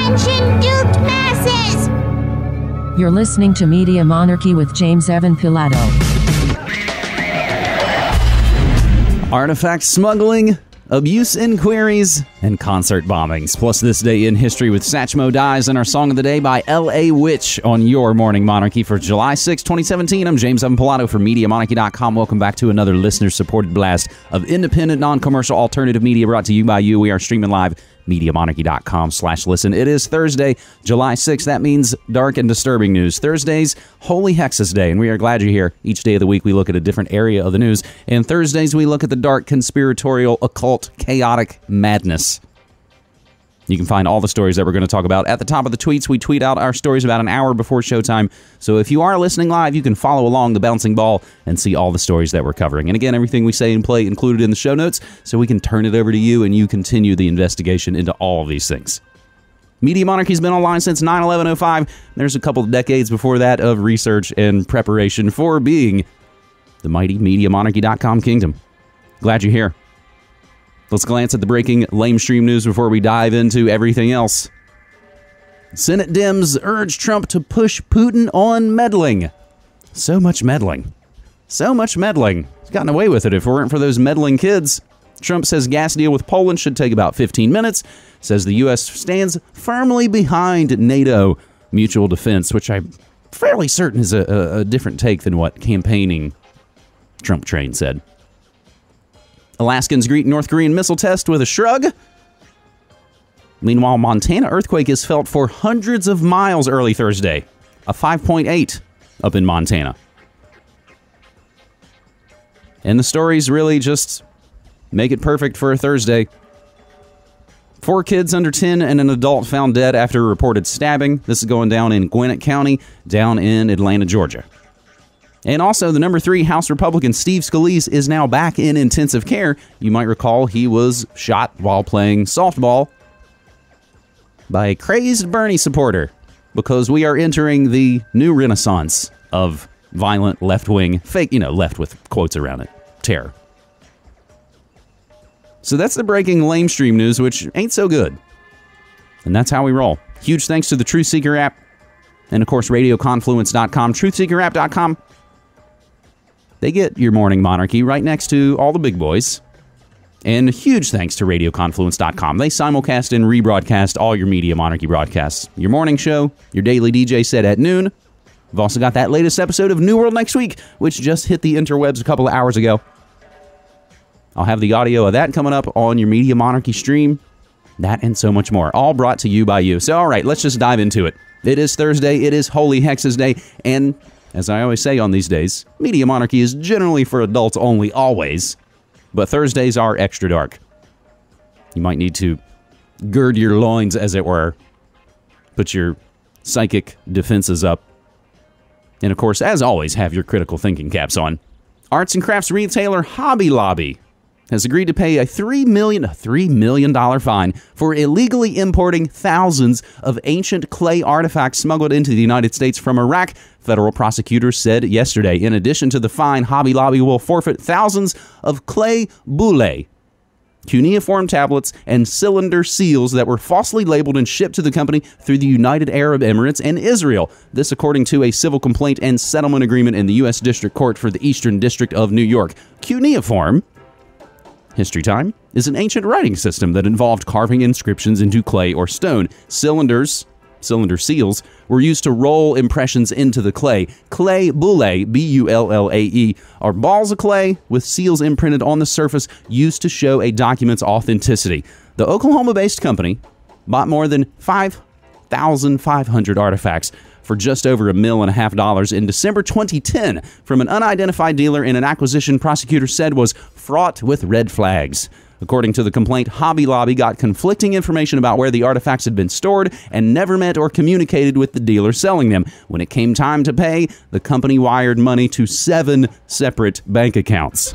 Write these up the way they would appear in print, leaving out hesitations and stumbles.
Attention, duped masses! You're listening to Media Monarchy with James Evan Pilato. Artifact smuggling, abuse inquiries, and concert bombings. Plus this day in history with Satchmo Dies and our song of the day by L.A. Witch on your Morning Monarchy for July 6, 2017. I'm James Evan Pilato from MediaMonarchy.com. Welcome back to another listener-supported blast of independent, non-commercial, alternative media brought to you by you. We are streaming live MediaMonarchy.com/listen. It is Thursday, July 6th. That means dark and disturbing news. Thursdays, Holy Hexes Day, and we are glad you're here. Each day of the week, we look at a different area of the news. And Thursdays, we look at the dark, conspiratorial, occult, chaotic madness. You can find all the stories that we're going to talk about at the top of the tweets. We tweet out our stories about an hour before showtime. So if you are listening live, you can follow along the bouncing ball and see all the stories that we're covering. And again, everything we say and play included in the show notes, so we can turn it over to you and you continue the investigation into all of these things. Media Monarchy's been online since 9/11/05. There's a couple of decades before that of research and preparation for being the mighty MediaMonarchy.com kingdom. Glad you're here. Let's glance at the breaking lamestream news before we dive into everything else. Senate Dems urge Trump to push Putin on meddling. So much meddling. So much meddling. He's gotten away with it if it weren't for those meddling kids. Trump says gas deal with Poland should take about 15 minutes. Says the U.S. stands firmly behind NATO mutual defense, which I'm fairly certain is a different take than what campaigning Trump train said. Alaskans greet North Korean missile test with a shrug. Meanwhile, Montana earthquake is felt for hundreds of miles early Thursday. A 5.8 up in Montana. And the stories really just make it perfect for a Thursday. 4 kids under 10 and an adult found dead after a reported stabbing. This is going down in Gwinnett County, down in Atlanta, Georgia. And also, the number 3 House Republican Steve Scalise is now back in intensive care. You might recall he was shot while playing softball by a crazed Bernie supporter, because we are entering the new renaissance of violent left-wing, fake, left with quotes around it, terror. So that's the breaking lamestream news, which ain't so good. And that's how we roll. Huge thanks to the Truth Seeker app, and of course, RadioConfluence.com, TruthSeekerApp.com. They get your Morning Monarchy right next to all the big boys. And huge thanks to RadioConfluence.com. They simulcast and rebroadcast all your Media Monarchy broadcasts. Your morning show, your daily DJ set at noon. We've also got that latest episode of New World Next Week, which just hit the interwebs a couple of hours ago. I'll have the audio of that coming up on your Media Monarchy stream. That and so much more, all brought to you by you. So, all right, let's just dive into it. It is Thursday. It is Holy Hexes Day. And as I always say on these days, Media Monarchy is generally for adults only, always. But Thursdays are extra dark. You might need to gird your loins, as it were. Put your psychic defenses up. And of course, as always, have your critical thinking caps on. Arts and crafts retailer Hobby Lobby has agreed to pay a $3 million fine for illegally importing thousands of ancient clay artifacts smuggled into the United States from Iraq, federal prosecutors said yesterday. In addition to the fine, Hobby Lobby will forfeit thousands of clay boule, cuneiform tablets, and cylinder seals that were falsely labeled and shipped to the company through the United Arab Emirates and Israel. This according to a civil complaint and settlement agreement in the U.S. District Court for the Eastern District of New York. Cuneiform, history time, is an ancient writing system that involved carving inscriptions into clay or stone. Cylinder seals, were used to roll impressions into the clay. Clay boule, B-U-L-L-A-E, are balls of clay with seals imprinted on the surface used to show a document's authenticity. The Oklahoma-based company bought more than 5,500 artifacts for just over $1.5 million in December 2010 from an unidentified dealer in an acquisition prosecutors said was fraught with red flags. According to the complaint, Hobby Lobby got conflicting information about where the artifacts had been stored and never met or communicated with the dealer selling them. When it came time to pay, the company wired money to 7 separate bank accounts.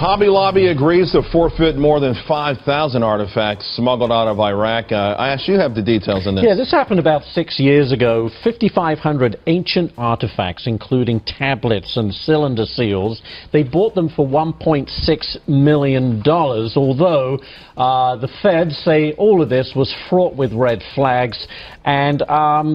Hobby Lobby agrees to forfeit more than 5,000 artifacts smuggled out of Iraq. I asked you have the details on this. Yeah, this happened about 6 years ago. 5,500 ancient artifacts, including tablets and cylinder seals. They bought them for $1.6 million, although the feds say all of this was fraught with red flags, and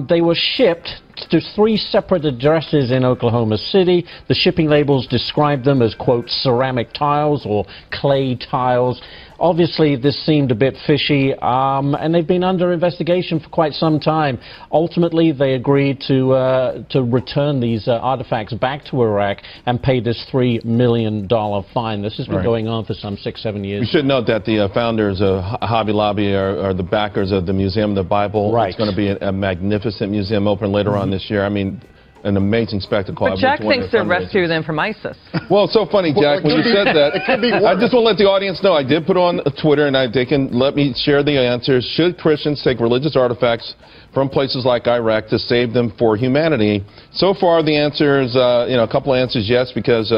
they were shipped to 3 separate addresses in Oklahoma City. The shipping labels describe them as, quote, ceramic tiles or clay tiles. Obviously, this seemed a bit fishy, and they've been under investigation for quite some time. Ultimately, they agreed to return these artifacts back to Iraq and pay this $3 million fine. This has been going on for some 6-7 years. We should note that the founders of Hobby Lobby are the backers of the Museum of the Bible. Right. It's going to be a magnificent museum open later on this year. I mean, an amazing spectacle. But Jack thinks they're rescuing them from ISIS. Well, it's so funny, Jack, when you said that. I just want to let the audience know, I did put on Twitter, and they can let me share the answers. Should Christians take religious artifacts from places like Iraq to save them for humanity? So far, the answers, a couple of answers, yes, because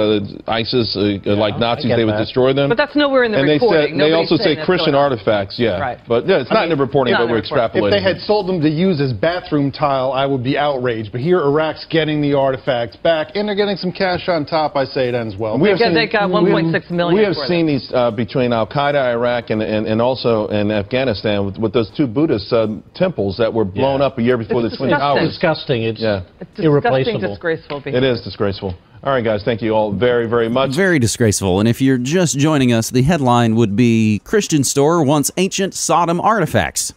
ISIS, like Nazis, they would destroy them. But that's nowhere in the reporting. They also say Christian artifacts, yeah. Right. But yeah, it's not in the reporting, but we're extrapolating. If they had sold them to use as bathroom tile, I would be outraged. But here, Iraq's getting the artifacts back, and they're getting some cash on top. I say it ends well. They got $1.6 million. We have seen these between Al-Qaeda, Iraq, and also in Afghanistan with those 2 Buddhist temples that were blown up a year before the Twin Towers. It's disgusting. It's disgusting, irreplaceable. disgraceful behavior. It is disgraceful. All right, guys, thank you all very, very much. Very disgraceful. And if you're just joining us, the headline would be Christian store wants ancient Sodom artifacts.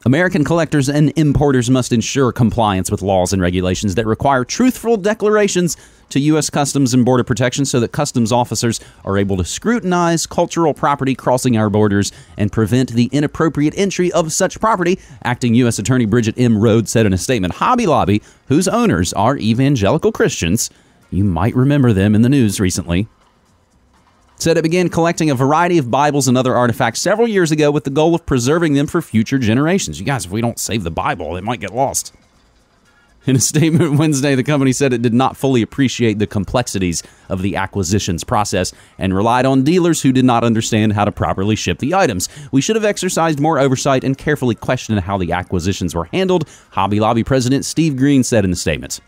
American collectors and importers must ensure compliance with laws and regulations that require truthful declarations to U.S. Customs and Border Protection so that customs officers are able to scrutinize cultural property crossing our borders and prevent the inappropriate entry of such property, Acting U.S. Attorney Bridget M. Rhodes said in a statement. Hobby Lobby, whose owners are evangelical Christians, you might remember them in the news recently, said it began collecting a variety of Bibles and other artifacts several years ago with the goal of preserving them for future generations. You guys, if we don't save the Bible, it might get lost. In a statement Wednesday, the company said it did not fully appreciate the complexities of the acquisitions process and relied on dealers who did not understand how to properly ship the items. We should have exercised more oversight and carefully questioned how the acquisitions were handled, Hobby Lobby President Steve Green said in the statement.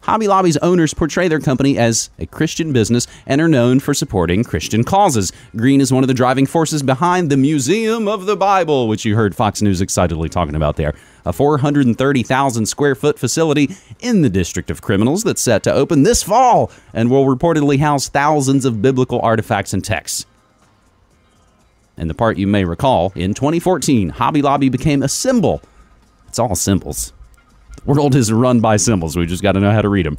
Hobby Lobby's owners portray their company as a Christian business and are known for supporting Christian causes. Green is one of the driving forces behind the Museum of the Bible, which you heard Fox News excitedly talking about there. A 430,000 square foot facility in the District of Criminals that's set to open this fall and will reportedly house thousands of biblical artifacts and texts. And the part you may recall, in 2014, Hobby Lobby became a symbol. It's all symbols. The world is run by symbols. We just got to know how to read them.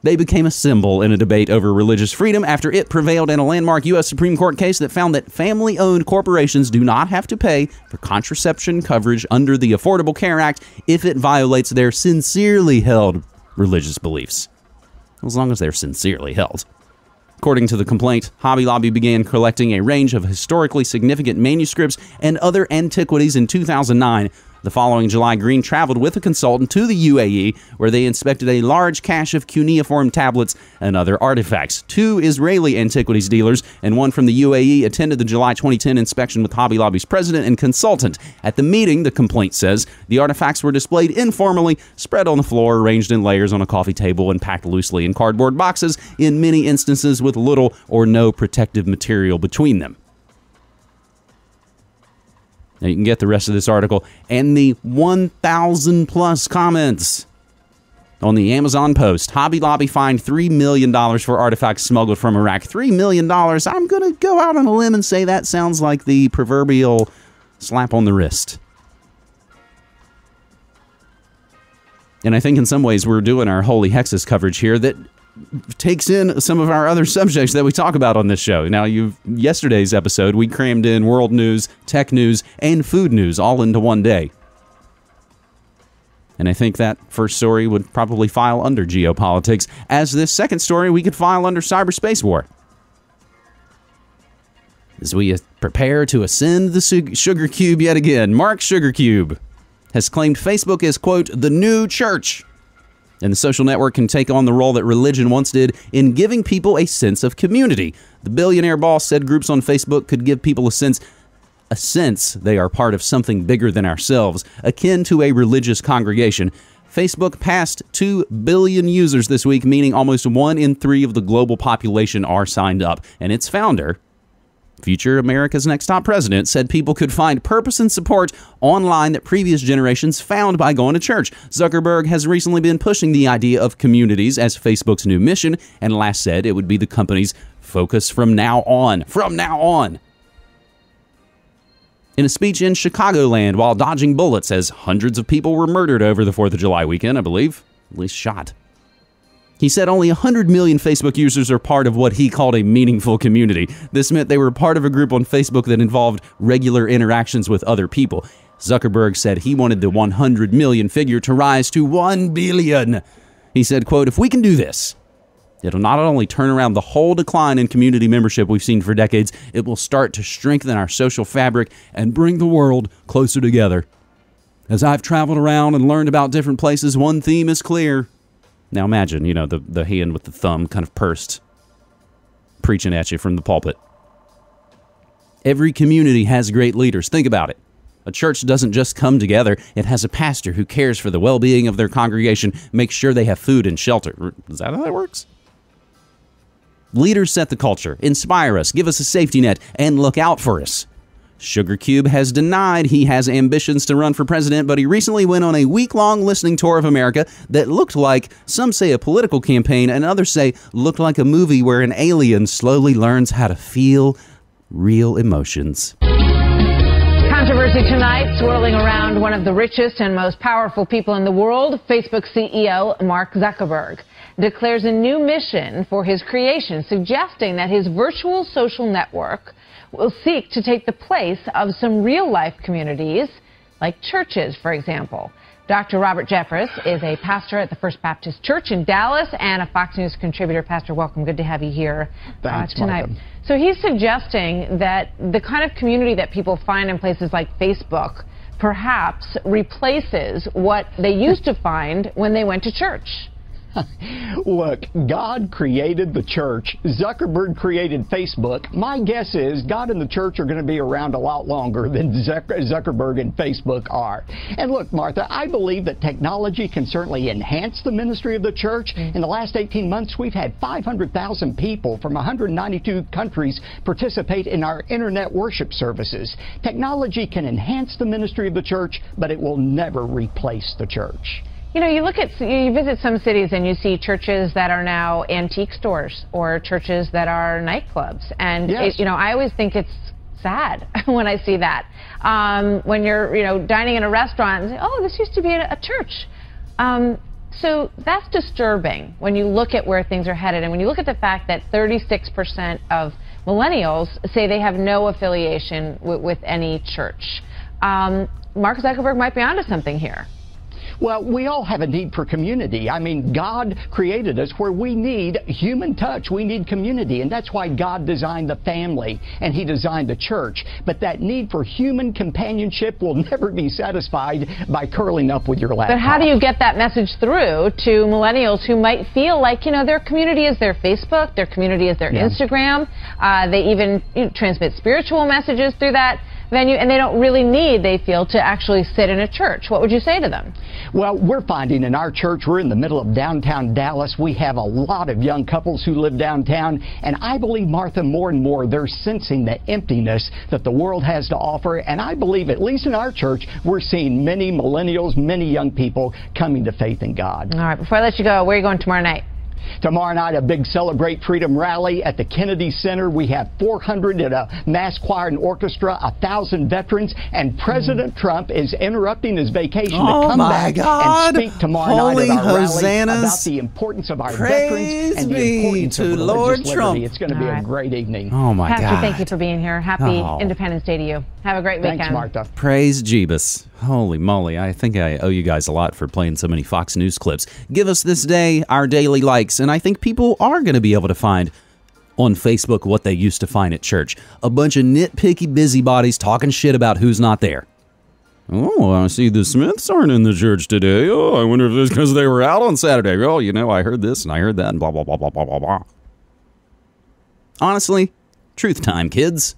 They became a symbol in a debate over religious freedom after it prevailed in a landmark U.S. Supreme Court case that found that family-owned corporations do not have to pay for contraception coverage under the Affordable Care Act if it violates their sincerely held religious beliefs. As long as they're sincerely held. According to the complaint, Hobby Lobby began collecting a range of historically significant manuscripts and other antiquities in 2009. The following July, Green traveled with a consultant to the UAE, where they inspected a large cache of cuneiform tablets and other artifacts. 2 Israeli antiquities dealers and one from the UAE attended the July 2010 inspection with Hobby Lobby's president and consultant. At the meeting, the complaint says, the artifacts were displayed informally, spread on the floor, arranged in layers on a coffee table, and packed loosely in cardboard boxes, in many instances with little or no protective material between them. Now you can get the rest of this article and the 1,000 plus comments on the Amazon post. Hobby Lobby fined $3 million for artifacts smuggled from Iraq. $3 million. I'm going to go out on a limb and say that sounds like the proverbial slap on the wrist. And I think in some ways we're doing our Holy Hexes coverage here that takes in some of our other subjects that we talk about on this show. Now, yesterday's episode, we crammed in world news, tech news, and food news all into one day. And I think that first story would probably file under geopolitics, as this second story we could file under cyberspace war. As we prepare to ascend the sugar cube yet again, Mark Sugarcube has claimed Facebook is, quote, the new church. And the social network can take on the role that religion once did in giving people a sense of community. The billionaire boss said groups on Facebook could give people a sense they are part of something bigger than ourselves, akin to a religious congregation. Facebook passed 2 billion users this week, meaning almost 1 in 3 of the global population are signed up. And its founder, future America's next top president, said people could find purpose and support online that previous generations found by going to church. Zuckerberg has recently been pushing the idea of communities as Facebook's new mission, and last said it would be the company's focus from now on. From now on. In a speech in Chicagoland while dodging bullets, as hundreds of people were murdered over the 4th of July weekend, I believe, at least shot. He said only 100 million Facebook users are part of what he called a meaningful community. This meant they were part of a group on Facebook that involved regular interactions with other people. Zuckerberg said he wanted the 100 million figure to rise to 1 billion. He said, quote, "If we can do this, it'll not only turn around the whole decline in community membership we've seen for decades, it will start to strengthen our social fabric and bring the world closer together. As I've traveled around and learned about different places, one theme is clear." Now imagine, the hand with the thumb kind of pursed, preaching at you from the pulpit. Every community has great leaders. Think about it. A church doesn't just come together. It has a pastor who cares for the well-being of their congregation, makes sure they have food and shelter. Is that how that works? Leaders set the culture, inspire us, give us a safety net, and look out for us. Sugar Cube has denied he has ambitions to run for president, but he recently went on a week-long listening tour of America that looked like, some say, a political campaign, and others say looked like a movie where an alien slowly learns how to feel real emotions. Controversy tonight swirling around one of the richest and most powerful people in the world. Facebook CEO Mark Zuckerberg declares a new mission for his creation, suggesting that his virtual social network will seek to take the place of some real-life communities, like churches, for example. Dr. Robert Jeffress is a pastor at the First Baptist Church in Dallas and a Fox News contributor. Pastor, welcome. Good to have you here tonight. Martha. So he's suggesting that the kind of community that people find in places like Facebook perhaps replaces what they used to find when they went to church. Look, God created the church. Zuckerberg created Facebook. My guess is God and the church are going to be around a lot longer than Zuckerberg and Facebook are. And look, Martha, I believe that technology can certainly enhance the ministry of the church. In the last 18 months, we've had 500,000 people from 192 countries participate in our internet worship services. Technology can enhance the ministry of the church, but it will never replace the church. You know, you visit some cities and you see churches that are now antique stores or churches that are nightclubs. And, yes. I always think it's sad when I see that. When you're, dining in a restaurant and say, oh, this used to be a church. So that's disturbing when you look at where things are headed. And when you look at the fact that 36% of millennials say they have no affiliation with any church. Mark Zuckerberg might be onto something here. Well, we all have a need for community. I mean, God created us where we need human touch. We need community, and that's why God designed the family and He designed the church. But that need for human companionship will never be satisfied by curling up with your laptop. But how do you get that message through to millennials who might feel like, their community is their Facebook, their community is their Instagram, they even transmit spiritual messages through that venue, and they don't really need, they feel, to actually sit in a church? What would you say to them? Well, we're finding in our church, we're in the middle of downtown Dallas. We have a lot of young couples who live downtown, and I believe, Martha, more and more they're sensing the emptiness that the world has to offer, and I believe, at least in our church, we're seeing many millennials, many young people coming to faith in God. All right, before I let you go, where are you going tomorrow night? Tomorrow night, a big Celebrate Freedom rally at the Kennedy Center. We have 400 at a mass choir and orchestra, 1,000 veterans, and President Trump is interrupting his vacation to come back and speak tomorrow night at our rally about the importance of our veterans and the importance of religious liberty. It's going to be a great evening. Oh, my Pastor, God. thank you for being here. Happy Independence Day to you. Have a great weekend. Thanks, Martha. Praise Jeebus. Holy moly, I think I owe you guys a lot for playing so many Fox News clips. Give us this day our daily likes, and I think people are going to be able to find on Facebook what they used to find at church. A bunch of nitpicky busybodies talking shit about who's not there. Oh, I see the Smiths aren't in the church today. Oh, I wonder if it's because they were out on Saturday. Oh, I heard this and I heard that and blah, blah, blah, blah, blah, blah, blah. Honestly, truth time, kids.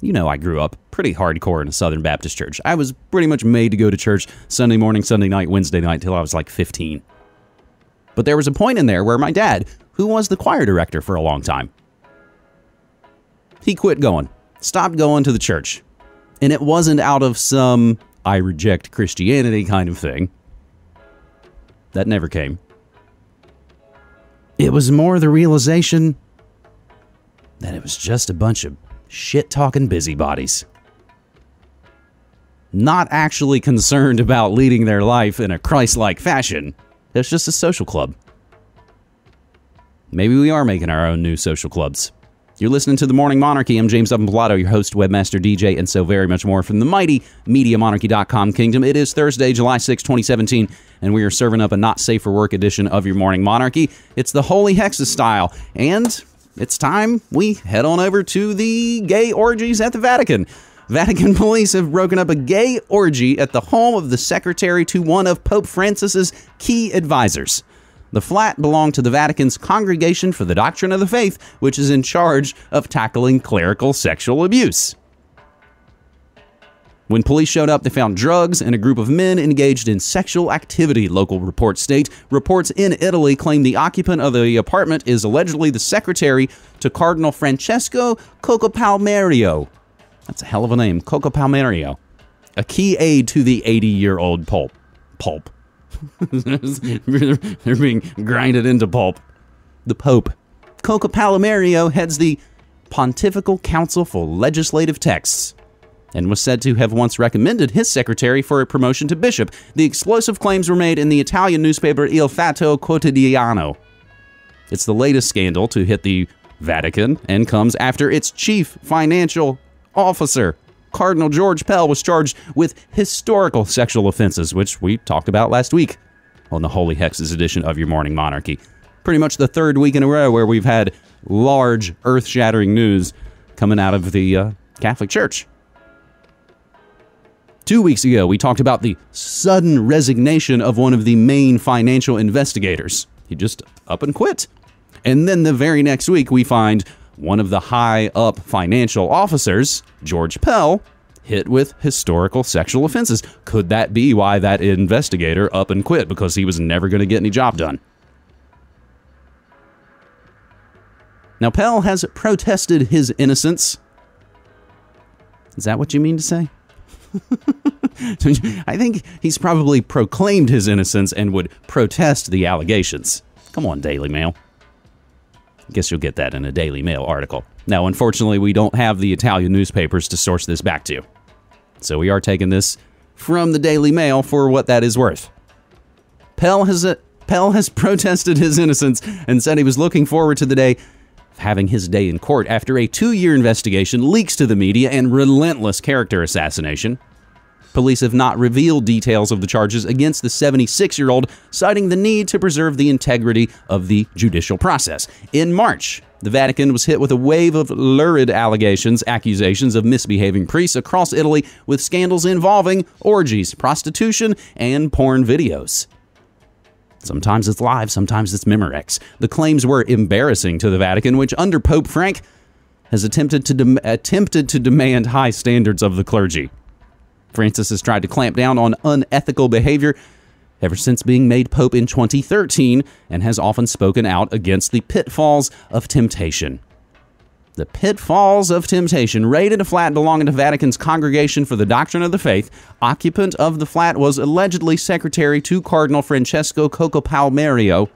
I grew up pretty hardcore in a Southern Baptist church. I was pretty much made to go to church Sunday morning, Sunday night, Wednesday night till I was like 15. But there was a point in there where my dad, who was the choir director for a long time, he quit going, stopped going to the church. And it wasn't out of some I reject Christianity kind of thing. That never came. It was more the realization that it was just a bunch of shit-talking busybodies. Not actually concerned about leading their life in a Christ-like fashion. It's just a social club. Maybe we are making our own new social clubs. You're listening to The Morning Monarchy. I'm James Pilato, your host, webmaster, DJ, and so very much more from the mighty MediaMonarchy.com kingdom. It is Thursday, July 6, 2017, and we are serving up a not safe for work edition of your Morning Monarchy. It's the Holy Hexes style, and it's time we head on over to the gay orgies at the Vatican. Vatican police have broken up a gay orgy at the home of the secretary to one of Pope Francis's key advisors. The flat belonged to the Vatican's Congregation for the Doctrine of the Faith, which is in charge of tackling clerical sexual abuse. When police showed up, they found drugs and a group of men engaged in sexual activity, local reports state. Reports in Italy claim the occupant of the apartment is allegedly the secretary to Cardinal Francesco Cocopalmerio. That's a hell of a name, Cocopalmerio. A key aide to the 80-year-old pulp. They're being grinded into pulp. The Pope. Cocopalmerio heads the Pontifical Council for Legislative Texts and was said to have once recommended his secretary for a promotion to bishop. The explosive claims were made in the Italian newspaper Il Fatto Quotidiano. It's the latest scandal to hit the Vatican and comes after its chief financial officer, Cardinal George Pell, was charged with historical sexual offenses, which we talked about last week on the Holy Hexes edition of your Morning Monarchy. Pretty much the third week in a row where we've had large, earth-shattering news coming out of the Catholic Church. 2 weeks ago, we talked about the sudden resignation of one of the main financial investigators. He just up and quit. And then the very next week, we find one of the high-up financial officers, George Pell, hit with historical sexual offenses. Could that be why that investigator up and quit? Because he was never going to get any job done. Now, Pell has protested his innocence. Is that what you mean to say? I think he's probably proclaimed his innocence and would protest the allegations. Come on, Daily Mail. Guess you'll get that in a Daily Mail article. Now, unfortunately, we don't have the Italian newspapers to source this back to. So we are taking this from the Daily Mail for what that is worth. Pell has protested his innocence and said he was looking forward to the day of having his day in court after a 2-year investigation, leaks to the media, and relentless character assassination. Police have not revealed details of the charges against the 76-year-old, citing the need to preserve the integrity of the judicial process. In March, the Vatican was hit with a wave of lurid accusations of misbehaving priests across Italy, with scandals involving orgies, prostitution, and porn videos. Sometimes it's live, sometimes it's Memorex. The claims were embarrassing to the Vatican, which under Pope Frank has attempted to demand high standards of the clergy. Francis has tried to clamp down on unethical behavior ever since being made Pope in 2013 and has often spoken out against the pitfalls of temptation. The pitfalls of temptation. Raided a flat belonging to Vatican's Congregation for the Doctrine of the Faith. Occupant of the flat was allegedly secretary to Cardinal Francesco Cocopalmerio.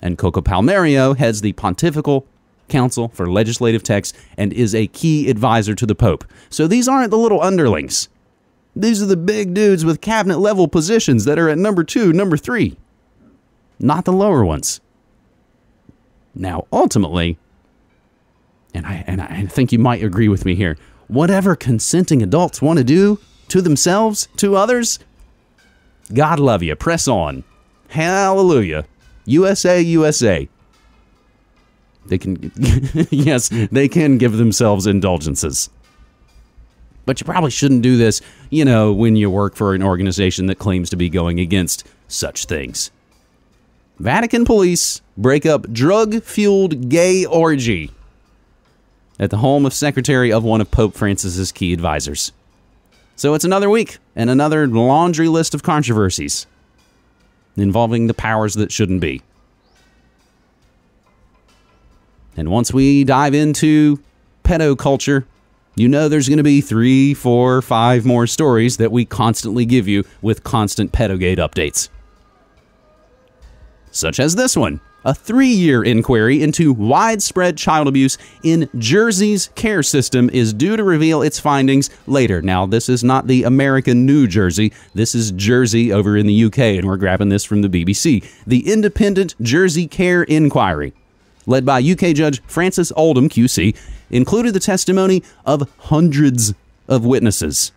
And Cocopalmerio heads the Pontifical Council for Legislative Texts and is a key advisor to the Pope. So these aren't the little underlings. These are the big dudes with cabinet-level positions that are at number 2, number 3. Not the lower ones. Now, ultimately, and I think you might agree with me here, whatever consenting adults want to do to themselves, to others, God love you. Press on. Hallelujah. USA, USA. They can, yes, they can give themselves indulgences. But you probably shouldn't do this, when you work for an organization that claims to be going against such things. Vatican police break up drug-fueled gay orgy at the home of secretary of one of Pope Francis's key advisors. So it's another week and another laundry list of controversies involving the powers that shouldn't be. And once we dive into pedo culture, there's going to be 3, 4, 5 more stories that we constantly give you with constant pedogate updates. Such as this one. A 3-year inquiry into widespread child abuse in Jersey's care system is due to reveal its findings later. Now, this is not the American New Jersey. This is Jersey over in the UK, and we're grabbing this from the BBC. The Independent Jersey Care Inquiry, led by UK Judge Francis Oldham, QC, included the testimony of hundreds of witnesses.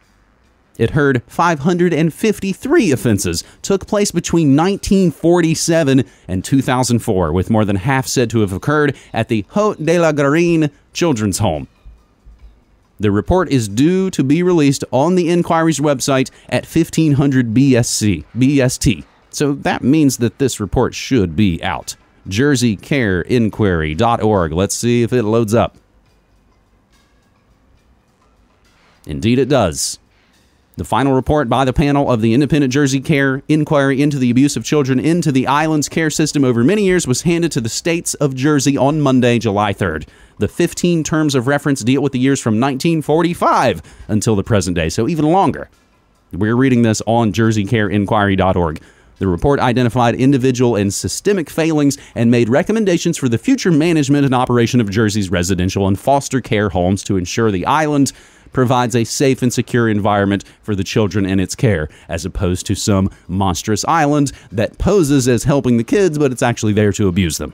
It heard 553 offenses took place between 1947 and 2004, with more than half said to have occurred at the Haute de la Garenne Children's Home. The report is due to be released on the inquiry's website at 1500 BST. So that means that this report should be out. JerseyCareInquiry.org. Let's see if it loads up. Indeed it does. The final report by the panel of the Independent Jersey Care Inquiry into the abuse of children into the island's care system over many years was handed to the states of Jersey on Monday, July 3rd. The 15 terms of reference deal with the years from 1945 until the present day, so even longer. We're reading this on JerseyCareInquiry.org. The report identified individual and systemic failings and made recommendations for the future management and operation of Jersey's residential and foster care homes to ensure the island provides a safe and secure environment for the children in its care, as opposed to some monstrous island that poses as helping the kids, but it's actually there to abuse them.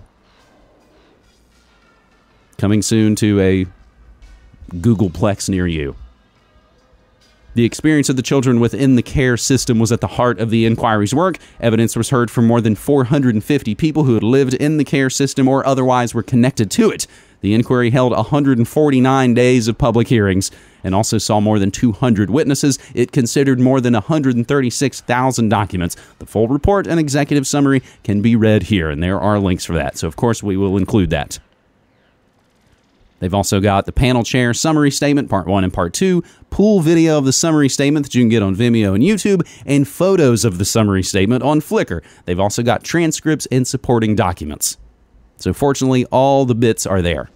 Coming soon to a Googleplex near you. The experience of the children within the care system was at the heart of the inquiry's work. Evidence was heard from more than 450 people who had lived in the care system or otherwise were connected to it. The inquiry held 149 days of public hearings and also saw more than 200 witnesses. It considered more than 136,000 documents. The full report and executive summary can be read here, and there are links for that. So, of course, we will include that. They've also got the panel chair summary statement, part 1 and part 2, pool video of the summary statement that you can get on Vimeo and YouTube, and photos of the summary statement on Flickr. They've also got transcripts and supporting documents. So fortunately, all the bits are there.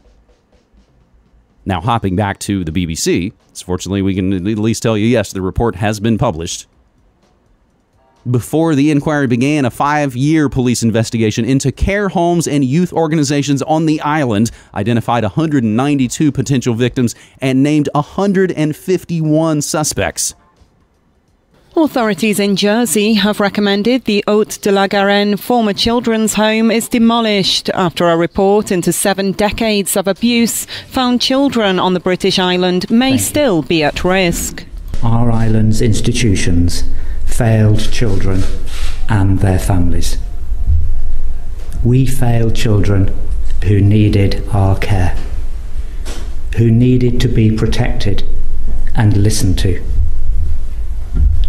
Now, hopping back to the BBC, fortunately, we can at least tell you, yes, the report has been published. Before the inquiry began, a 5-year police investigation into care homes and youth organizations on the island identified 192 potential victims and named 151 suspects. Authorities in Jersey have recommended the Haute de la Garenne former children's home is demolished after a report into 7 decades of abuse found children on the British island may still be at risk. Our island's institutions failed children and their families. We failed children who needed our care, who needed to be protected and listened to.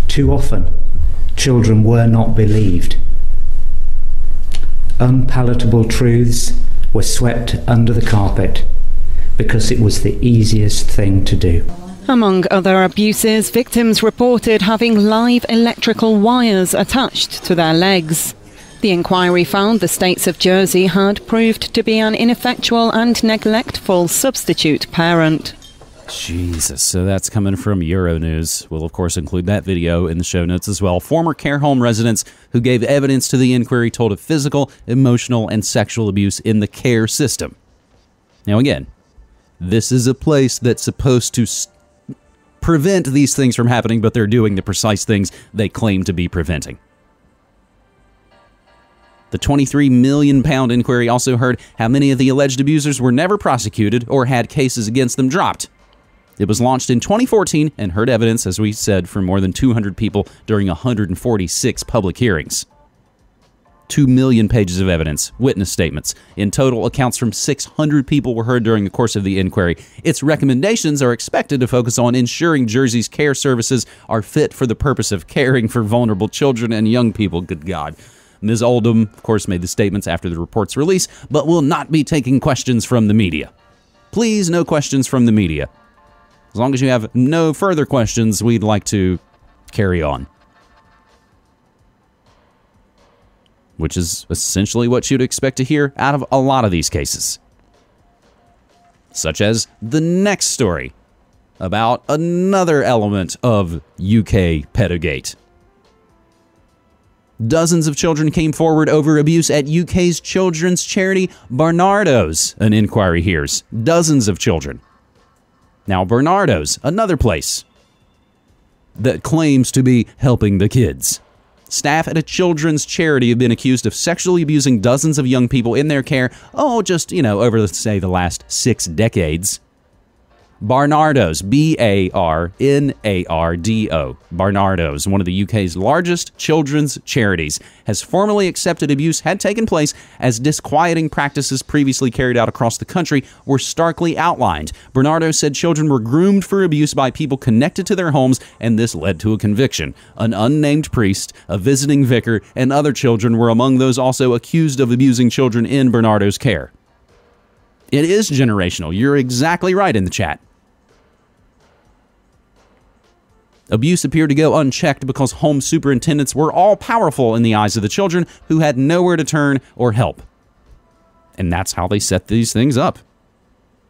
Too often, children were not believed. Unpalatable truths were swept under the carpet because it was the easiest thing to do. Among other abuses, victims reported having live electrical wires attached to their legs. The inquiry found the states of Jersey had proved to be an ineffectual and neglectful substitute parent. Jesus, so that's coming from Euronews. We'll, of course, include that video in the show notes as well. Former care home residents who gave evidence to the inquiry told of physical, emotional, and sexual abuse in the care system. Now, again, this is a place that's supposed to prevent these things from happening, but they're doing the precise things they claim to be preventing. The £23 million inquiry also heard how many of the alleged abusers were never prosecuted or had cases against them dropped. It was launched in 2014 and heard evidence, as we said, from more than 200 people during 146 public hearings. 2 million pages of evidence, witness statements. In total, accounts from 600 people were heard during the course of the inquiry. Its recommendations are expected to focus on ensuring Jersey's care services are fit for the purpose of caring for vulnerable children and young people. Good God. Ms. Oldham, of course, made the statements after the report's release, but will not be taking questions from the media. Please, no questions from the media. As long as you have no further questions, we'd like to carry on. Which is essentially what you'd expect to hear out of a lot of these cases. Such as the next story about another element of UK pedogate. Dozens of children came forward over abuse at UK's children's charity Barnardo's, an inquiry hears. Dozens of children. Now, Barnardo's, another place that claims to be helping the kids. Staff at a children's charity have been accused of sexually abusing dozens of young people in their care, over, let's say, the last 6 decades. Barnardo's, B-A-R-N-A-R-D-O, Barnardo's, one of the UK's largest children's charities, has formally accepted abuse had taken place as disquieting practices previously carried out across the country were starkly outlined. Barnardo said children were groomed for abuse by people connected to their homes, and this led to a conviction. An unnamed priest, a visiting vicar, and other children were among those also accused of abusing children in Barnardo's care. It is generational. You're exactly right in the chat. Abuse appeared to go unchecked because home superintendents were all powerful in the eyes of the children who had nowhere to turn or help. And that's how they set these things up.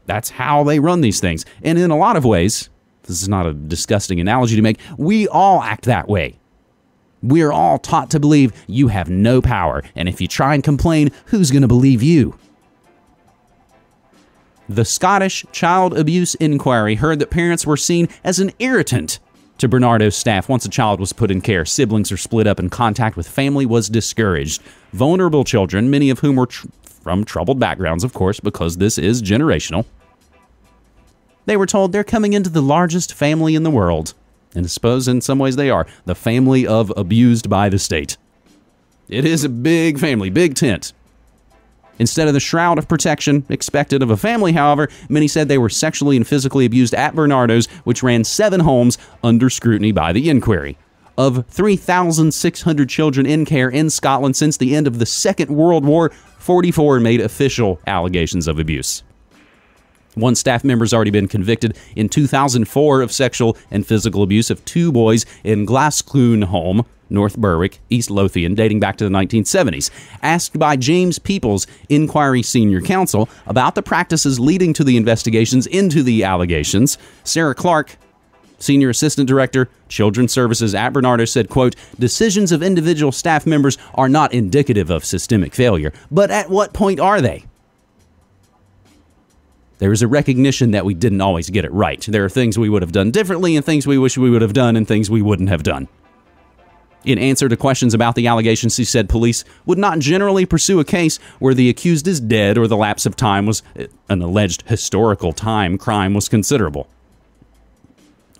That's how they run these things. And in a lot of ways, this is not a disgusting analogy to make, we all act that way. We are all taught to believe you have no power, and if you try and complain, who's going to believe you? The Scottish Child Abuse Inquiry heard that parents were seen as an irritant to Barnardo's staff once a child was put in care. Siblings are split up and contact with family was discouraged. Vulnerable children, many of whom were from troubled backgrounds, of course, because this is generational. They were told they're coming into the largest family in the world. And I suppose in some ways they are. The family of abused by the state. It is a big family, big tent. Instead of the shroud of protection expected of a family, however, many said they were sexually and physically abused at Barnardo's, which ran 7 homes under scrutiny by the inquiry. Of 3,600 children in care in Scotland since the end of the Second World War, 44 made official allegations of abuse. One staff member has already been convicted in 2004 of sexual and physical abuse of 2 boys in Glasclune Home, North Berwick, East Lothian, dating back to the 1970s. Asked by James Peoples, Inquiry Senior Counsel, about the practices leading to the investigations into the allegations, Sarah Clark, Senior Assistant Director, Children's Services at Barnardo, said, quote, "Decisions of individual staff members are not indicative of systemic failure, but at what point are they? There is a recognition that we didn't always get it right. There are things we would have done differently and things we wish we would have done and things we wouldn't have done." In answer to questions about the allegations, he said police would not generally pursue a case where the accused is dead or the lapse of time was an alleged historical time crime was considerable.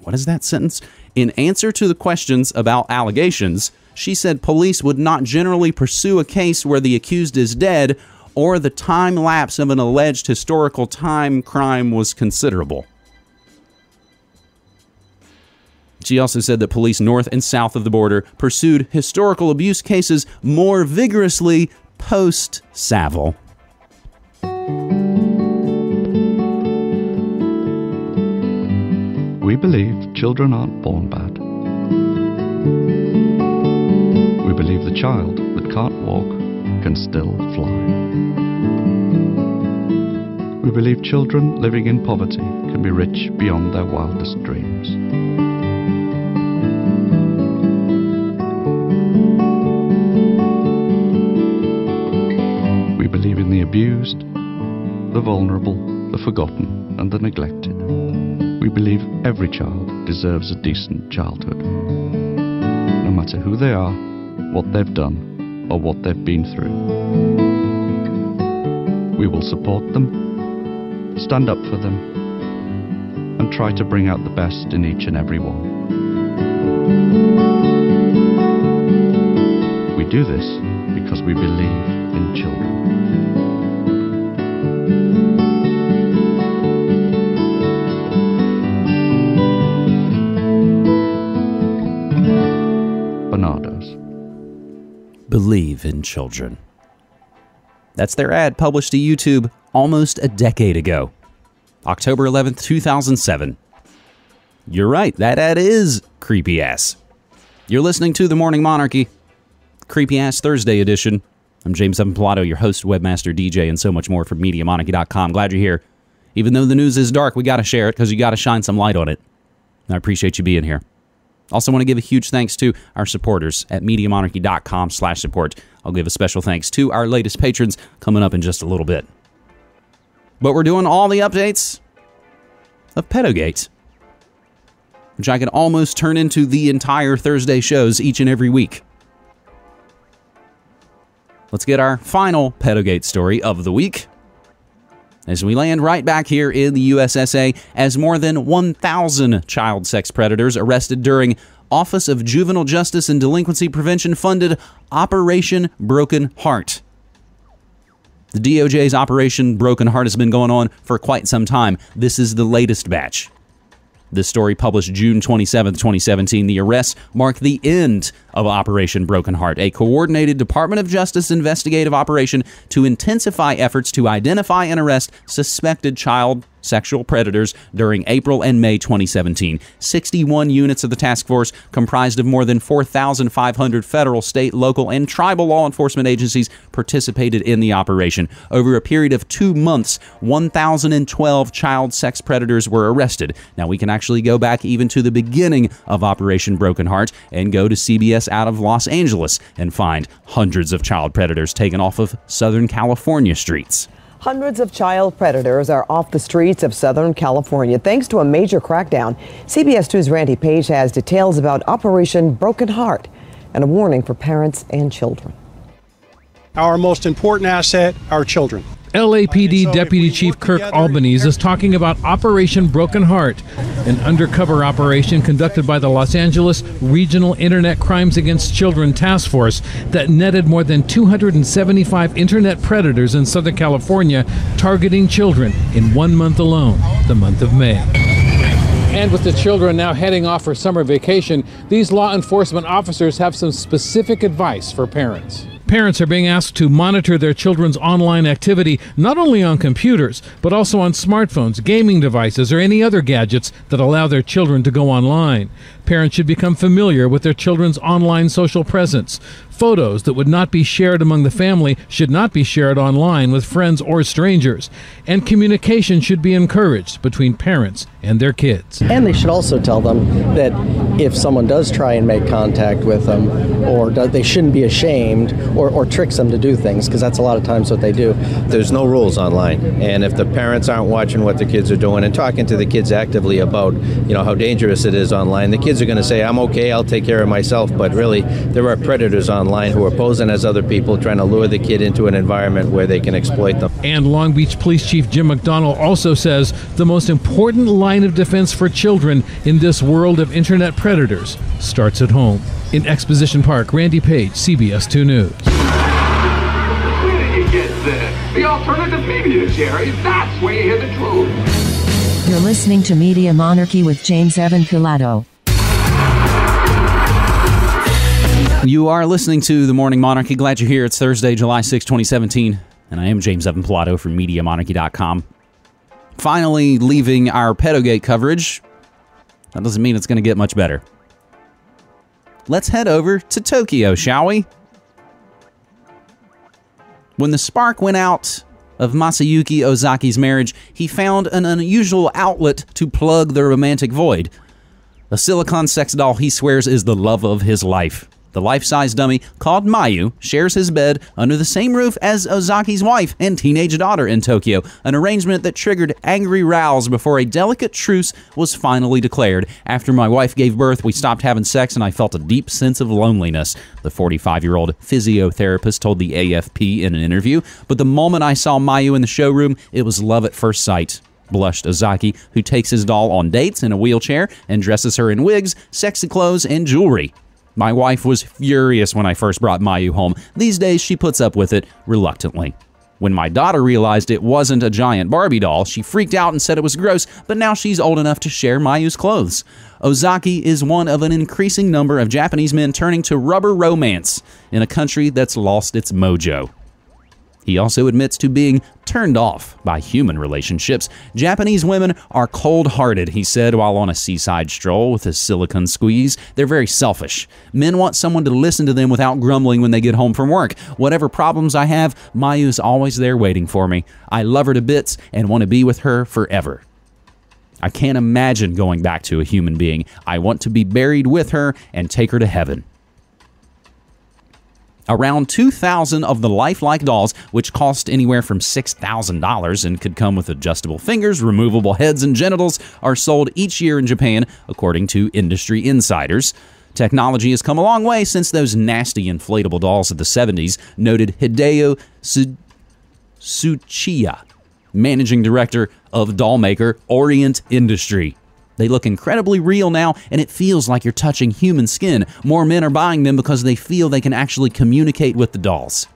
What is that sentence? In answer to the questions about allegations, she said police would not generally pursue a case where the accused is dead or the time lapse of an alleged historical time crime was considerable. She also said that police north and south of the border pursued historical abuse cases more vigorously post-Savile. We believe children aren't born bad. We believe the child that can't walk can still fly. We believe children living in poverty can be rich beyond their wildest dreams. We believe in the abused, the vulnerable, the forgotten, and the neglected. We believe every child deserves a decent childhood, no matter who they are, what they've done, or what they've been through. We will support them, stand up for them, and try to bring out the best in each and every one. We do this because We believe in children. Barnardo's. Believe in children. That's their ad published to YouTube almost a decade ago. October 11th, 2007. You're right, that ad is creepy ass. You're listening to The Morning Monarchy, Creepy Ass Thursday edition. I'm James Evan Pilato, your host, webmaster, DJ, and so much more from MediaMonarchy.com. Glad you're here. Even though the news is dark, we got to share it because you got to shine some light on it. And I appreciate you being here. Also want to give a huge thanks to our supporters at MediaMonarchy.com/support. I'll give a special thanks to our latest patrons coming up in just a little bit. But we're doing all the updates of Pedogate, which I can almost turn into the entire Thursday shows each and every week. Let's get our final Pedogate story of the week as we land right back here in the USSA as more than 1,000 child sex predators arrested during Office of Juvenile Justice and Delinquency Prevention funded Operation Broken Heart. The DOJ's Operation Broken Heart has been going on for quite some time. This is the latest batch. This story published June 27, 2017. The arrests mark the end of Operation Broken Heart, a coordinated Department of Justice investigative operation to intensify efforts to identify and arrest suspected child sexual predators during April and May 2017. 61 units of the task force, comprised of more than 4,500 federal, state, local, and tribal law enforcement agencies, participated in the operation. Over a period of 2 months, 1,012 child sex predators were arrested. Now, we can actually go back even to the beginning of Operation Broken Heart and go to CBS out of Los Angeles and find hundreds of child predators taken off of Southern California streets. Hundreds of child predators are off the streets of Southern California thanks to a major crackdown. CBS 2's Randy Page has details about Operation Broken Heart and a warning for parents and children. Our most important asset, our children. LAPD Deputy Chief Kirk Albanese is talking about Operation Broken Heart, an undercover operation conducted by the Los Angeles Regional Internet Crimes Against Children Task Force that netted more than 275 internet predators in Southern California, targeting children in 1 month alone, the month of May. And with the children now heading off for summer vacation, these law enforcement officers have some specific advice for parents. Parents are being asked to monitor their children's online activity, not only on computers, but also on smartphones, gaming devices, or any other gadgets that allow their children to go online. Parents should become familiar with their children's online social presence. Photos that would not be shared among the family should not be shared online with friends or strangers. And communication should be encouraged between parents and their kids. And they should also tell them that if someone does try and make contact with them, or they shouldn't be ashamed or tricks them to do things, because that's a lot of times what they do. There's no rules online, and if the parents aren't watching what the kids are doing and talking to the kids actively about, how dangerous it is online, the kids are going to say, I'm okay, I'll take care of myself, but really there are predators online who are posing as other people, trying to lure the kid into an environment where they can exploit them. And Long Beach Police Chief Jim McDonnell also says the most important line of defense for children in this world of internet predators starts at home. In Exposition Park, Randy Page, CBS 2 News. Where did you get this? The alternative media, Jerry. That's where you hear the truth. You're listening to Media Monarchy with James Evan Pilato. You are listening to The Morning Monarchy. Glad you're here. It's Thursday, July 6, 2017, and I am James Evan Pilato from MediaMonarchy.com. Finally leaving our Pedogate coverage. That doesn't mean it's going to get much better. Let's head over to Tokyo, shall we? When the spark went out of Masayuki Ozaki's marriage, he found an unusual outlet to plug the romantic void. A silicone sex doll he swears is the love of his life. The life-size dummy, called Mayu, shares his bed under the same roof as Ozaki's wife and teenage daughter in Tokyo, an arrangement that triggered angry rows before a delicate truce was finally declared. After my wife gave birth, we stopped having sex and I felt a deep sense of loneliness, the 45-year-old physiotherapist told the AFP in an interview. But the moment I saw Mayu in the showroom, it was love at first sight, blushed Ozaki, who takes his doll on dates in a wheelchair and dresses her in wigs, sexy clothes, and jewelry. My wife was furious when I first brought Mayu home. These days, she puts up with it reluctantly. When my daughter realized it wasn't a giant Barbie doll, she freaked out and said it was gross, but now she's old enough to share Mayu's clothes. Ozaki is one of an increasing number of Japanese men turning to rubber romance in a country that's lost its mojo. He also admits to being turned off by human relationships. Japanese women are cold-hearted, he said while on a seaside stroll with his silicone squeeze. They're very selfish. Men want someone to listen to them without grumbling when they get home from work. Whatever problems I have, Mayu's always there waiting for me. I love her to bits and want to be with her forever. I can't imagine going back to a human being. I want to be buried with her and take her to heaven. Around 2,000 of the lifelike dolls, which cost anywhere from $6,000 and could come with adjustable fingers, removable heads, and genitals, are sold each year in Japan, according to industry insiders. Technology has come a long way since those nasty inflatable dolls of the 70s, noted Hideo Tsuchiya, managing director of doll maker Orient Industry. They look incredibly real now, and it feels like you're touching human skin. More men are buying them because they feel they can actually communicate with the dolls.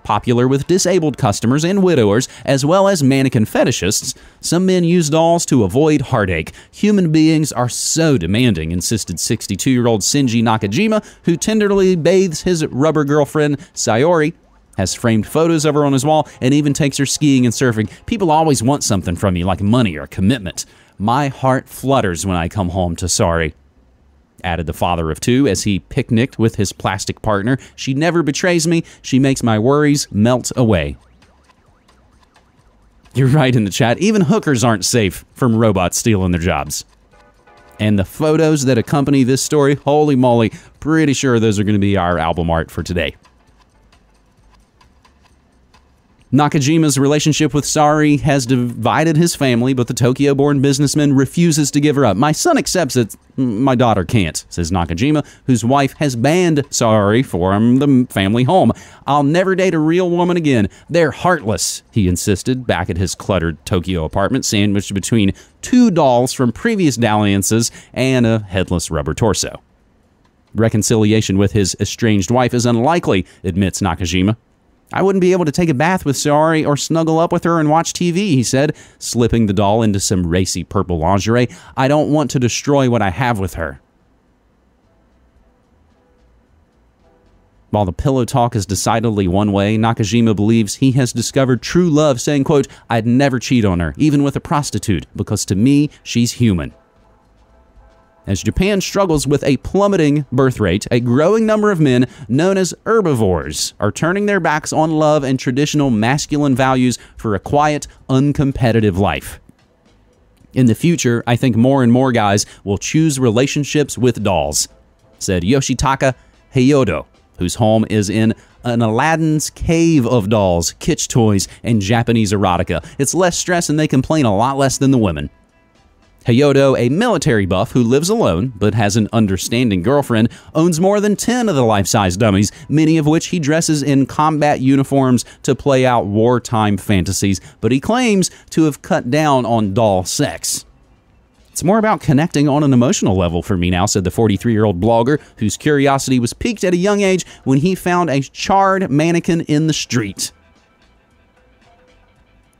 Popular with disabled customers and widowers, as well as mannequin fetishists, some men use dolls to avoid heartache. Human beings are so demanding, insisted 62-year-old Shinji Nakajima, who tenderly bathes his rubber girlfriend, Sayori, has framed photos of her on his wall, and even takes her skiing and surfing. People always want something from you, like money or commitment. My heart flutters when I come home to Sari, added the father of two as he picnicked with his plastic partner. She never betrays me. She makes my worries melt away. You're right in the chat. Even hookers aren't safe from robots stealing their jobs. And the photos that accompany this story, holy moly, pretty sure those are going to be our album art for today. Nakajima's relationship with Sari has divided his family, but the Tokyo-born businessman refuses to give her up. My son accepts it, my daughter can't, says Nakajima, whose wife has banned Sari from the family home. I'll never date a real woman again. They're heartless, he insisted, back at his cluttered Tokyo apartment, sandwiched between two dolls from previous dalliances and a headless rubber torso. Reconciliation with his estranged wife is unlikely, admits Nakajima. I wouldn't be able to take a bath with Sari or snuggle up with her and watch TV, he said, slipping the doll into some racy purple lingerie. I don't want to destroy what I have with her. While the pillow talk is decidedly one way, Nakajima believes he has discovered true love, saying, quote, I'd never cheat on her, even with a prostitute, because to me, she's human. As Japan struggles with a plummeting birth rate, a growing number of men known as herbivores are turning their backs on love and traditional masculine values for a quiet, uncompetitive life. In the future, I think more and more guys will choose relationships with dolls, said Yoshitaka Heiyodo, whose home is in an Aladdin's cave of dolls, kitsch toys, and Japanese erotica. It's less stress and they complain a lot less than the women. Heiyodo, a military buff who lives alone but has an understanding girlfriend, owns more than 10 of the life-size dummies, many of which he dresses in combat uniforms to play out wartime fantasies, but he claims to have cut down on doll sex. It's more about connecting on an emotional level for me now, said the 43-year-old blogger, whose curiosity was piqued at a young age when he found a charred mannequin in the street.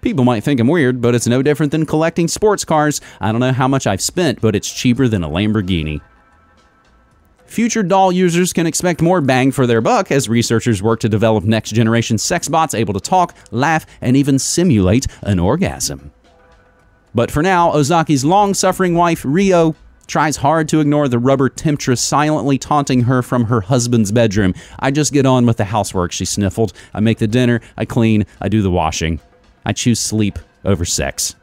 People might think I'm weird, but it's no different than collecting sports cars. I don't know how much I've spent, but it's cheaper than a Lamborghini. Future doll users can expect more bang for their buck as researchers work to develop next-generation sex bots able to talk, laugh, and even simulate an orgasm. But for now, Ozaki's long-suffering wife, Rio, tries hard to ignore the rubber temptress silently taunting her from her husband's bedroom. I just get on with the housework, she sniffled. I make the dinner, I clean, I do the washing. I choose sleep over sex.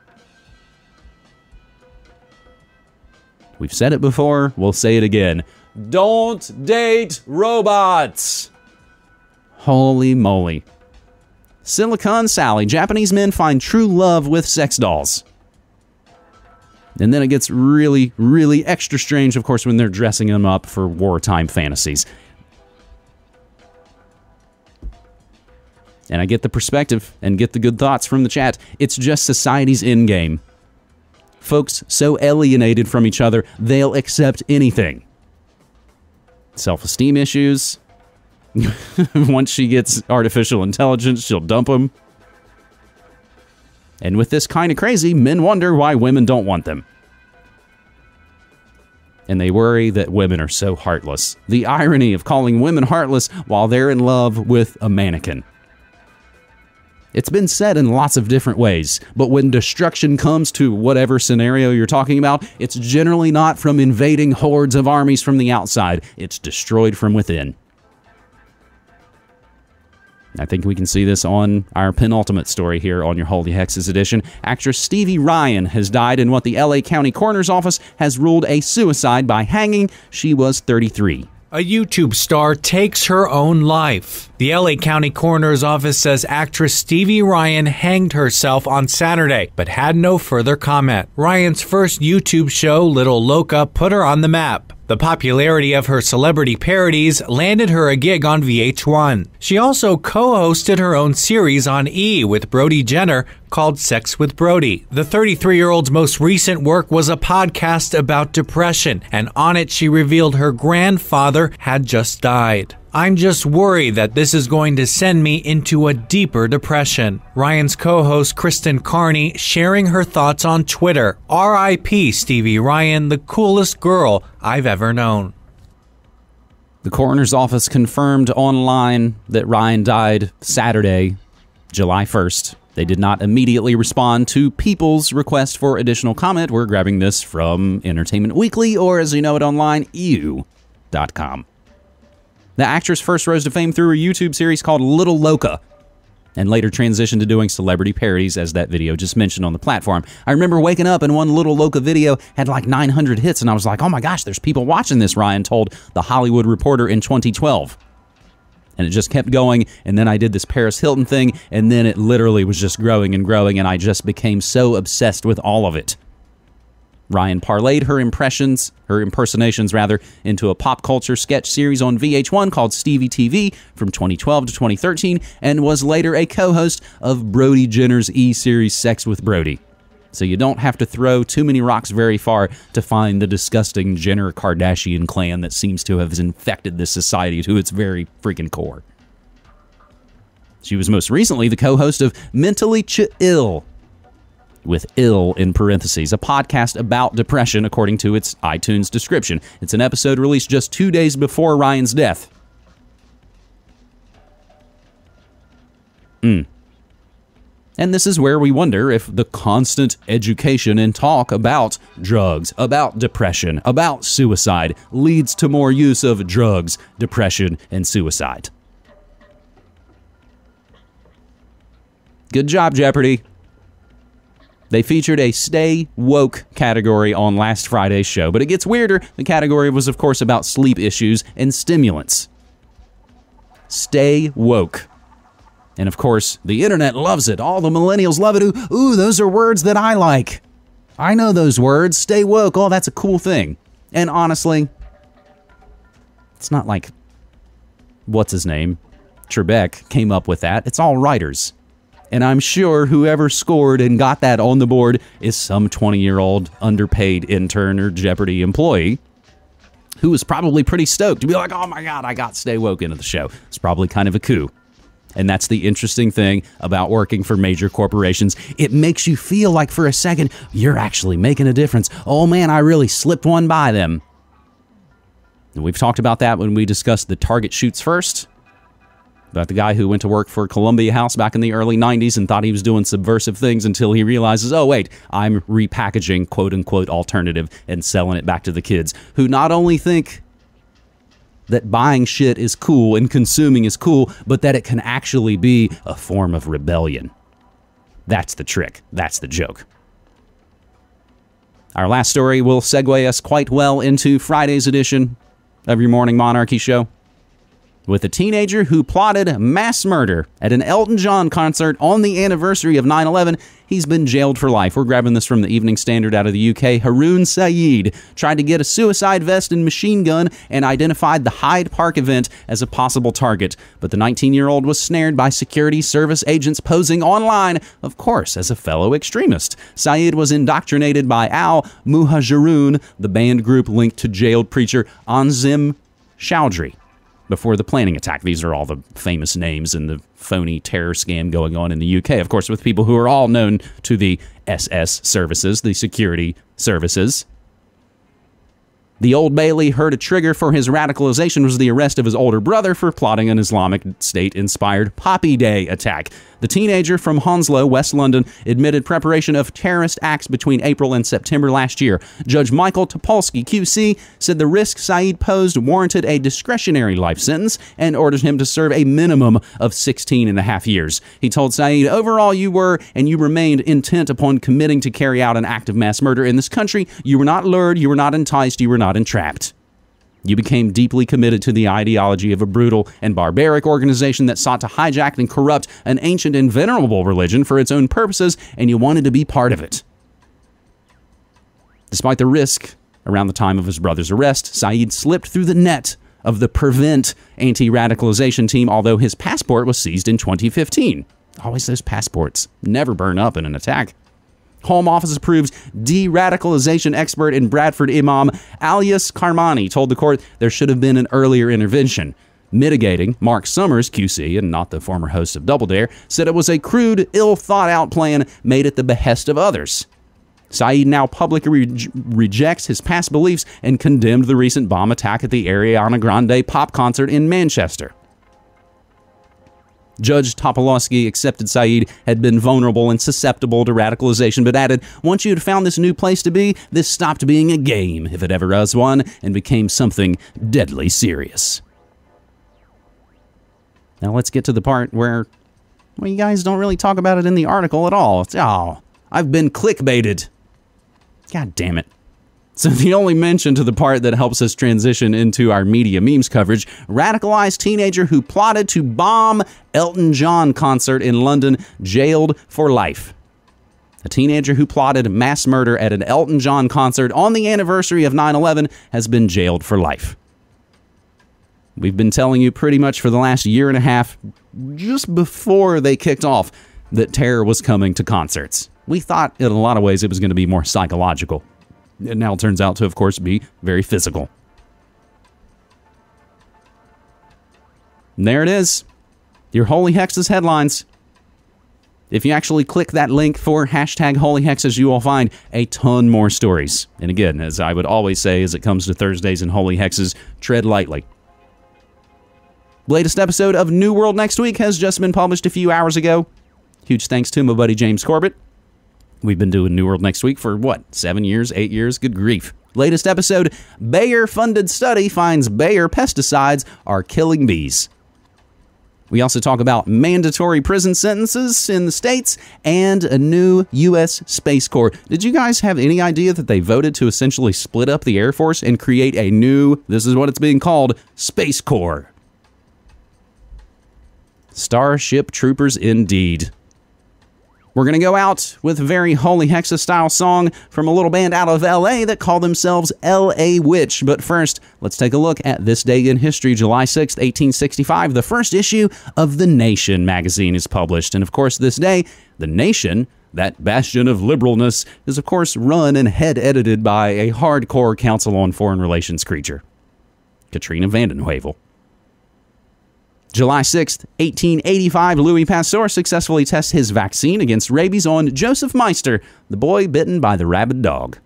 We've said it before, we'll say it again. Don't date robots! Holy moly. Silicon Sally. Japanese men find true love with sex dolls. And then it gets really, really extra strange, of course, when they're dressing them up for wartime fantasies. And I get the perspective and get the good thoughts from the chat. It's just society's endgame. Folks so alienated from each other, they'll accept anything. self-esteem issues. Once she gets artificial intelligence, she'll dump him. And with this kind of crazy, men wonder why women don't want them. And they worry that women are so heartless. The irony of calling women heartless while they're in love with a mannequin. It's been said in lots of different ways, but when destruction comes to whatever scenario you're talking about, it's generally not from invading hordes of armies from the outside. It's destroyed from within. I think we can see this on our penultimate story here on your Holy Hexes edition. Actress Stevie Ryan has died in what the LA County Coroner's Office has ruled a suicide by hanging. She was 33. A YouTube star takes her own life. The LA County Coroner's Office says actress Stevie Ryan hanged herself on Saturday, but had no further comment. Ryan's first YouTube show, Little Loca, put her on the map. The popularity of her celebrity parodies landed her a gig on VH1. She also co-hosted her own series on E! With Brody Jenner called Sex with Brody. The 33-year-old's most recent work was a podcast about depression, and on it she revealed her grandfather had just died. I'm just worried that this is going to send me into a deeper depression. Ryan's co-host Kristen Carney sharing her thoughts on Twitter. R.I.P. Stevie Ryan, the coolest girl I've ever known. The coroner's office confirmed online that Ryan died Saturday, July 1st. They did not immediately respond to people's request for additional comment. We're grabbing this from Entertainment Weekly, or as you know it online, EU.com. The actress first rose to fame through a YouTube series called Little Loca, and later transitioned to doing celebrity parodies, as that video just mentioned on the platform. I remember waking up and one Little Loca video had like 900 hits, and I was like, oh my gosh, there's people watching this, Ryan told The Hollywood Reporter in 2012. And it just kept going, and then I did this Paris Hilton thing, and then it literally was just growing and growing, and I just became so obsessed with all of it. Ryan parlayed her impersonations, into a pop culture sketch series on VH1 called Stevie TV from 2012 to 2013, and was later a co-host of Brody Jenner's E-series Sex with Brody. So you don't have to throw too many rocks very far to find the disgusting Jenner-Kardashian clan that seems to have infected this society to its very freaking core. She was most recently the co-host of Mentally Ill, with ill in parentheses, a podcast about depression according to its iTunes description. It's an episode released just 2 days before Ryan's death. And this is where we wonder if the constant education and talk about drugs, about depression, about suicide leads to more use of drugs, depression, and suicide. Good job, Jeopardy! They featured a Stay Woke category on last Friday's show, but it gets weirder. The category was, of course, about sleep issues and stimulants. Stay woke. And, of course, the internet loves it. All the millennials love it. Ooh, those are words that I like. I know those words. Stay woke. Oh, that's a cool thing. And honestly, it's not like, what's his name? Trebek came up with that. It's all writers. And I'm sure whoever scored and got that on the board is some 20-year-old underpaid intern or Jeopardy employee who was probably pretty stoked to be like, oh my God, I got Stay Woke into the show. It's probably kind of a coup. And that's the interesting thing about working for major corporations. It makes you feel like for a second, you're actually making a difference. Oh man, I really slipped one by them. And we've talked about that when we discussed the Target Shoots First. About the guy who went to work for Columbia House back in the early 90s and thought he was doing subversive things until he realizes, oh wait, I'm repackaging quote-unquote alternative and selling it back to the kids who not only think that buying shit is cool and consuming is cool, but that it can actually be a form of rebellion. That's the trick. That's the joke. Our last story will segue us quite well into Friday's edition of your Morning Monarchy show, with a teenager who plotted mass murder at an Elton John concert on the anniversary of 9/11. He's been jailed for life. We're grabbing this from the Evening Standard out of the UK. Haroon Saeed tried to get a suicide vest and machine gun and identified the Hyde Park event as a possible target. But the 19-year-old was snared by security service agents posing online, of course, as a fellow extremist. Saeed was indoctrinated by Al Muhajirun, the band group linked to jailed preacher Anzim Chowdhury before the planning attack. These are all the famous names in the phony terror scam going on in the UK, of course, with people who are all known to the SS services, the security services. The Old Bailey heard a trigger for his radicalization was the arrest of his older brother for plotting an Islamic State-inspired Poppy Day attack. The teenager from Hounslow, West London, admitted preparation of terrorist acts between April and September last year. Judge Michael Topolsky, QC, said the risk Saeed posed warranted a discretionary life sentence and ordered him to serve a minimum of 16 and a half years. He told Saeed, overall you were and you remained intent upon committing to carry out an act of mass murder in this country. You were not lured, you were not enticed, you were not entrapped. You became deeply committed to the ideology of a brutal and barbaric organization that sought to hijack and corrupt an ancient and venerable religion for its own purposes, and you wanted to be part of it. Despite the risk around the time of his brother's arrest, Saeed slipped through the net of the Prevent anti-radicalization team, although his passport was seized in 2015. Always those passports never burn up in an attack. Home Office approves de-radicalization expert in Bradford Imam Alias Karmani told the court there should have been an earlier intervention. Mitigating, Mark Summers, QC, and not the former host of Double Dare, said it was a crude, ill-thought-out plan made at the behest of others. Saeed now publicly rejects his past beliefs and condemned the recent bomb attack at the Ariana Grande pop concert in Manchester. Judge Topolsky accepted Saeed had been vulnerable and susceptible to radicalization, but added, once you had found this new place to be, this stopped being a game, if it ever was one, and became something deadly serious. Now let's get to the part where, well, you guys don't really talk about it in the article at all. It's, oh, I've been clickbaited. God damn it. So the only mention to the part that helps us transition into our media memes coverage, radicalized teenager who plotted to bomb Elton John concert in London, jailed for life. A teenager who plotted mass murder at an Elton John concert on the anniversary of 9/11 has been jailed for life. We've been telling you pretty much for the last year and a half, just before they kicked off, that terror was coming to concerts. We thought in a lot of ways it was going to be more psychological. It now turns out to, of course, be very physical. And there it is. Your Holy Hexes headlines. If you actually click that link for hashtag Holy Hexes, you will find a ton more stories. And again, as I would always say as it comes to Thursdays and Holy Hexes, tread lightly. Latest episode of New World Next Week has just been published a few hours ago. Huge thanks to my buddy James Corbett. We've been doing New World Next Week for, what, 7 years, 8 years? Good grief. Latest episode, Bayer-funded study finds Bayer pesticides are killing bees. We also talk about mandatory prison sentences in the States and a new U.S. Space Corps. Did you guys have any idea that they voted to essentially split up the Air Force and create a new, this is what it's being called, Space Corps? Starship Troopers indeed. We're going to go out with a very Holy Hexa-style song from a little band out of L.A. that call themselves L.A. Witch. But first, let's take a look at this day in history. July 6th, 1865, the first issue of The Nation magazine is published. And of course, this day, The Nation, that bastion of liberalness, is of course run and head-edited by a hardcore Council on Foreign Relations creature, Katrina vanden Heuvel. July 6th, 1885, Louis Pasteur successfully tests his vaccine against rabies on Joseph Meister, the boy bitten by the rabid dog.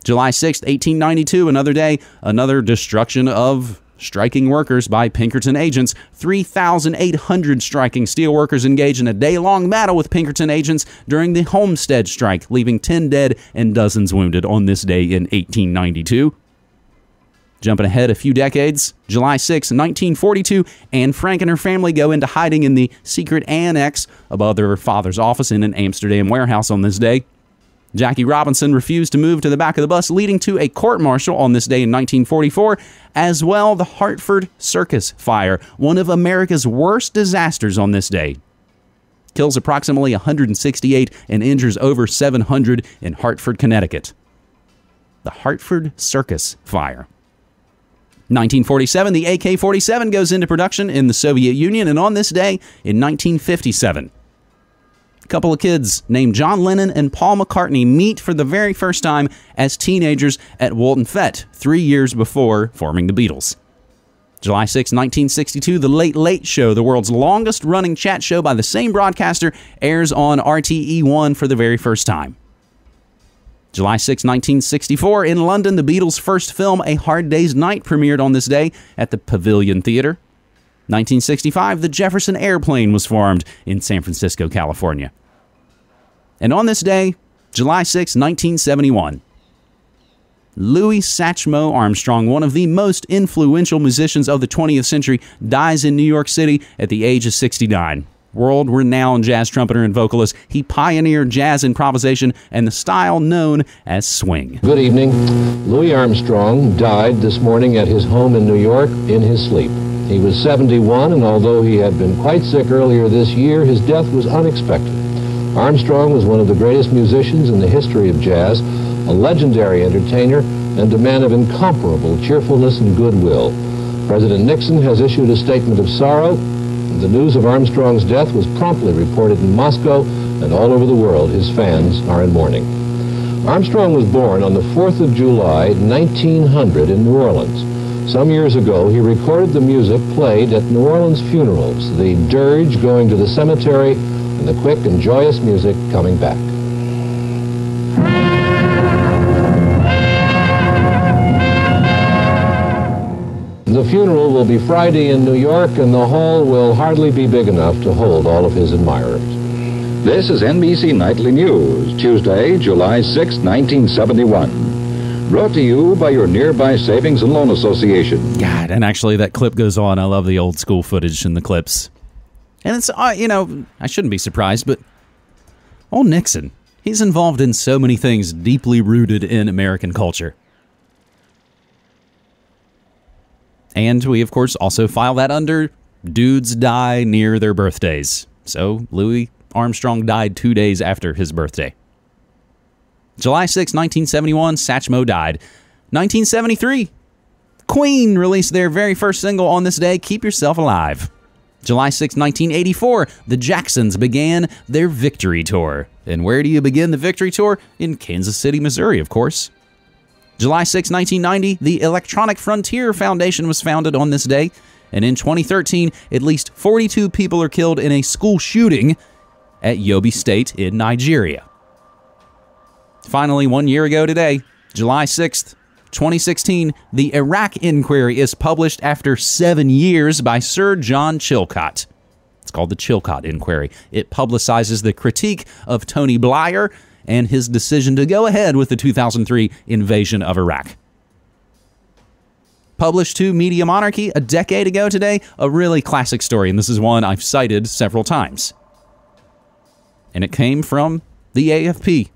July 6th, 1892, another day, another destruction of striking workers by Pinkerton agents. 3,800 striking steelworkers engaged in a day-long battle with Pinkerton agents during the Homestead strike, leaving 10 dead and dozens wounded on this day in 1892. Jumping ahead a few decades, July 6, 1942, Anne Frank and her family go into hiding in the secret annex above their father's office in an Amsterdam warehouse on this day. Jackie Robinson refused to move to the back of the bus, leading to a court-martial on this day in 1944. As well, the Hartford Circus fire, one of America's worst disasters on this day. Kills approximately 168 and injures over 700 in Hartford, Connecticut. The Hartford Circus fire. 1947, the AK-47 goes into production in the Soviet Union, and on this day, in 1957, a couple of kids named John Lennon and Paul McCartney meet for the very first time as teenagers at Woolton Fete, 3 years before forming the Beatles. July 6, 1962, The Late Late Show, the world's longest-running chat show by the same broadcaster, airs on RTE1 for the very first time. July 6, 1964, in London, the Beatles' first film, A Hard Day's Night, premiered on this day at the Pavilion Theater. 1965, the Jefferson Airplane was formed in San Francisco, California. And on this day, July 6, 1971, Louis Satchmo Armstrong, one of the most influential musicians of the 20th century, dies in New York City at the age of 69. World-renowned jazz trumpeter and vocalist, he pioneered jazz improvisation and the style known as swing. Good evening. Louis Armstrong died this morning at his home in New York in his sleep. He was 71, and although he had been quite sick earlier this year, his death was unexpected. Armstrong was one of the greatest musicians in the history of jazz, a legendary entertainer, and a man of incomparable cheerfulness and goodwill. President Nixon has issued a statement of sorrow. The news of Armstrong's death was promptly reported in Moscow, and all over the world his fans are in mourning. Armstrong was born on the 4th of July, 1900 in New Orleans. Some years ago, he recorded the music played at New Orleans funerals, the dirge going to the cemetery, and the quick and joyous music coming back. The funeral will be Friday in New York, and the hall will hardly be big enough to hold all of his admirers. This is NBC Nightly News, Tuesday, July 6, 1971. Brought to you by your nearby Savings and Loan Association. God, and actually that clip goes on. I love the old school footage and the clips. And it's, you know, I shouldn't be surprised, but old Nixon, he's involved in so many things deeply rooted in American culture. And we, of course, also file that under dudes die near their birthdays. So Louis Armstrong died 2 days after his birthday. July 6, 1971, Satchmo died. 1973, Queen released their very first single on this day, Keep Yourself Alive. July 6, 1984, the Jacksons began their Victory Tour. And where do you begin the Victory Tour? In Kansas City, Missouri, of course. July 6, 1990, the Electronic Frontier Foundation was founded on this day. And in 2013, at least 42 people are killed in a school shooting at Yobe State in Nigeria. Finally, 1 year ago today, July 6th, 2016, the Iraq Inquiry is published after 7 years by Sir John Chilcot. It's called the Chilcot Inquiry. It publicizes the critique of Tony Blair and his decision to go ahead with the 2003 invasion of Iraq. Published to Media Monarchy a decade ago today, a really classic story, and this is one I've cited several times. And it came from the AFP.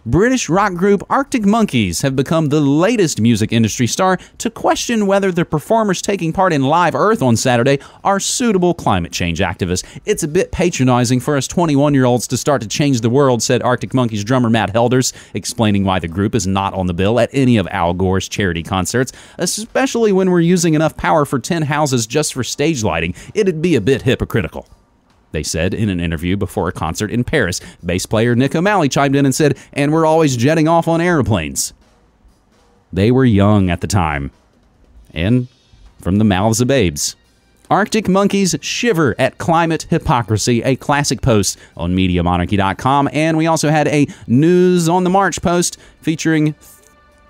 British rock group Arctic Monkeys have become the latest music industry star to question whether the performers taking part in Live Earth on Saturday are suitable climate change activists. It's a bit patronizing for us 21-year-olds to start to change the world, said Arctic Monkeys drummer Matt Helders, explaining why the group is not on the bill at any of Al Gore's charity concerts, especially when we're using enough power for 10 houses just for stage lighting. It'd be a bit hypocritical, they said in an interview before a concert in Paris. Bass player Nick O'Malley chimed in and said, "And we're always jetting off on airplanes." They were young at the time. And from the mouths of babes. Arctic Monkeys shiver at climate hypocrisy, a classic post on MediaMonarchy.com. And we also had a News on the March post featuring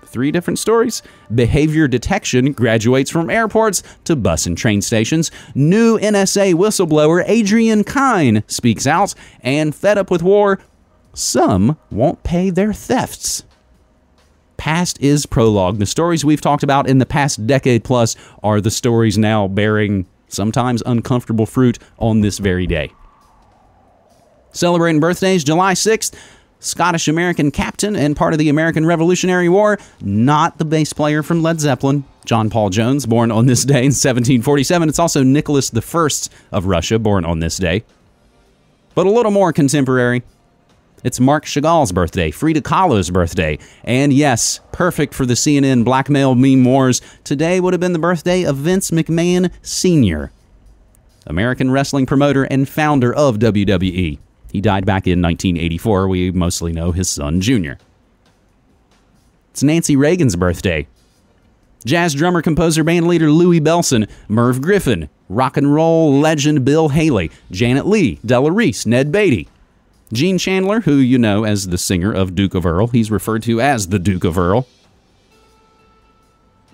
3 different stories. Behavior detection graduates from airports to bus and train stations. New NSA whistleblower Adrian Kine speaks out. And fed up with war, some won't pay their thefts. Past is prologue. The stories we've talked about in the past decade plus are the stories now bearing sometimes uncomfortable fruit on this very day. Celebrating birthdays, July 6th, Scottish-American captain and part of the American Revolutionary War, not the bass player from Led Zeppelin, John Paul Jones, born on this day in 1747. It's also Nicholas I of Russia, born on this day. But a little more contemporary. It's Marc Chagall's birthday, Frida Kahlo's birthday, and yes, perfect for the CNN blackmail meme wars, today would have been the birthday of Vince McMahon Sr., American wrestling promoter and founder of WWE. He died back in 1984. We mostly know his son, Junior. It's Nancy Reagan's birthday. Jazz drummer, composer, bandleader Louis Bellson, Merv Griffin, rock and roll legend Bill Haley, Janet Leigh, Della Reese, Ned Beatty, Gene Chandler, who you know as the singer of Duke of Earl. He's referred to as the Duke of Earl.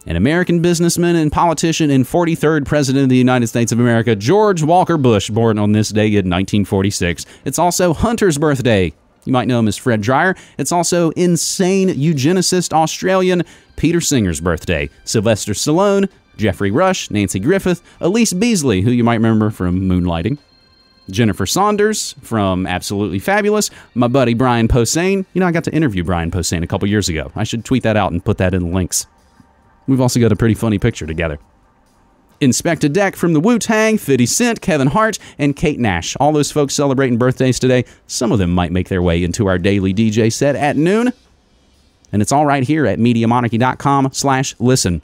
An American businessman and politician and 43rd President of the United States of America, George Walker Bush, born on this day in 1946. It's also Hunter's birthday. You might know him as Fred Dreyer. It's also insane eugenicist Australian Peter Singer's birthday. Sylvester Stallone, Jeffrey Rush, Nancy Griffith, Elise Beasley, who you might remember from Moonlighting, Jennifer Saunders from Absolutely Fabulous, my buddy Brian Posehn. You know, I got to interview Brian Posehn a couple years ago. I should tweet that out and put that in the links. We've also got a pretty funny picture together. Inspector Deck from the Wu-Tang, 50 Cent, Kevin Hart, and Kate Nash. All those folks celebrating birthdays today. Some of them might make their way into our daily DJ set at noon. And it's all right here at MediaMonarchy.com/listen.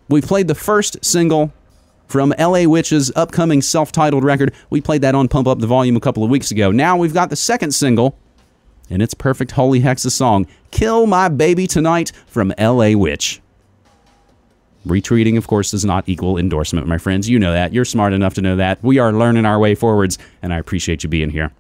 We played the first single from L.A. Witch's upcoming self-titled record. We played that on Pump Up the Volume a couple of weeks ago. Now we've got the second single, and it's perfect Holy Hexa song, Kill My Baby Tonight from L.A. Witch. Retweeting, of course, does not equal endorsement, my friends. You know that. You're smart enough to know that. We are learning our way forwards, and I appreciate you being here.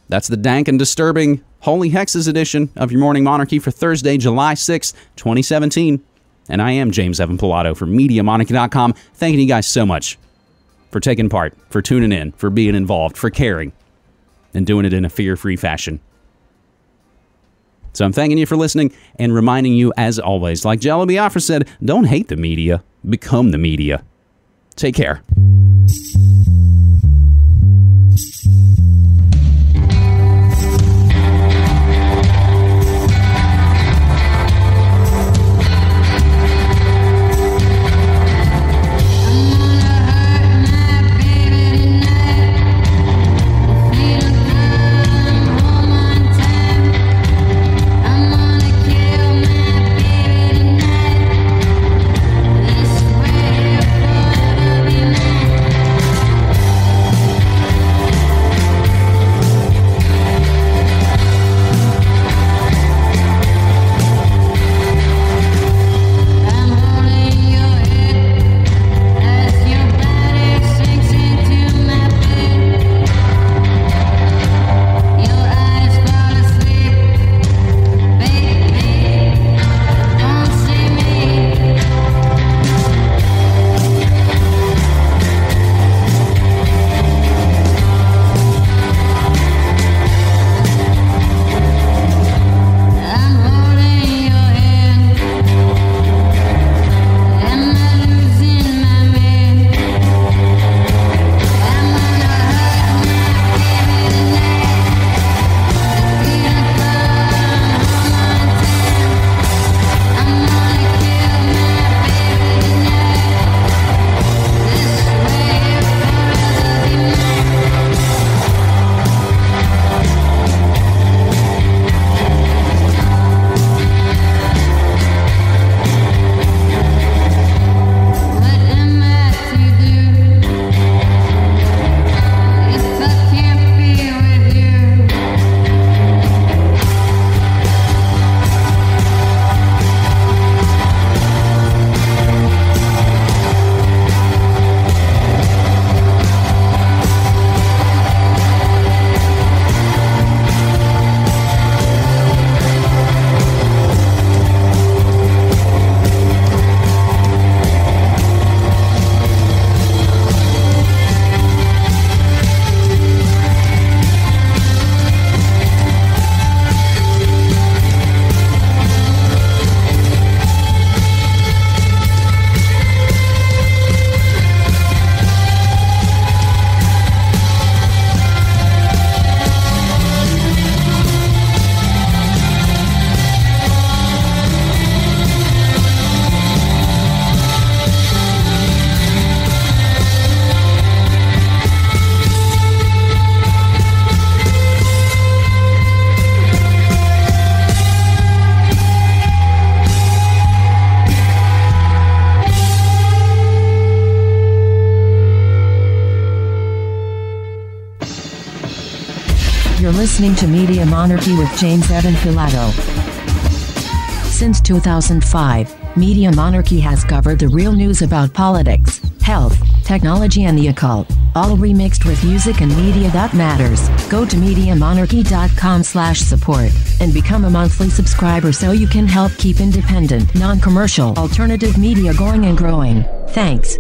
That's the dank and disturbing Holy Hexas edition of your Morning Monarchy for Thursday, July 6, 2017. And I am James Evan Pilato from MediaMonarchy.com. Thanking you guys so much for taking part, for tuning in, for being involved, for caring, and doing it in a fear-free fashion. So I'm thanking you for listening and reminding you, as always, like Jello Biafra said, don't hate the media, become the media. Take care. You're listening to Media Monarchy with James Evan Pilato. Since 2005, Media Monarchy has covered the real news about politics, health, technology and the occult, all remixed with music and media that matters. Go to MediaMonarchy.com/support and become a monthly subscriber so you can help keep independent, non-commercial, alternative media going and growing. Thanks.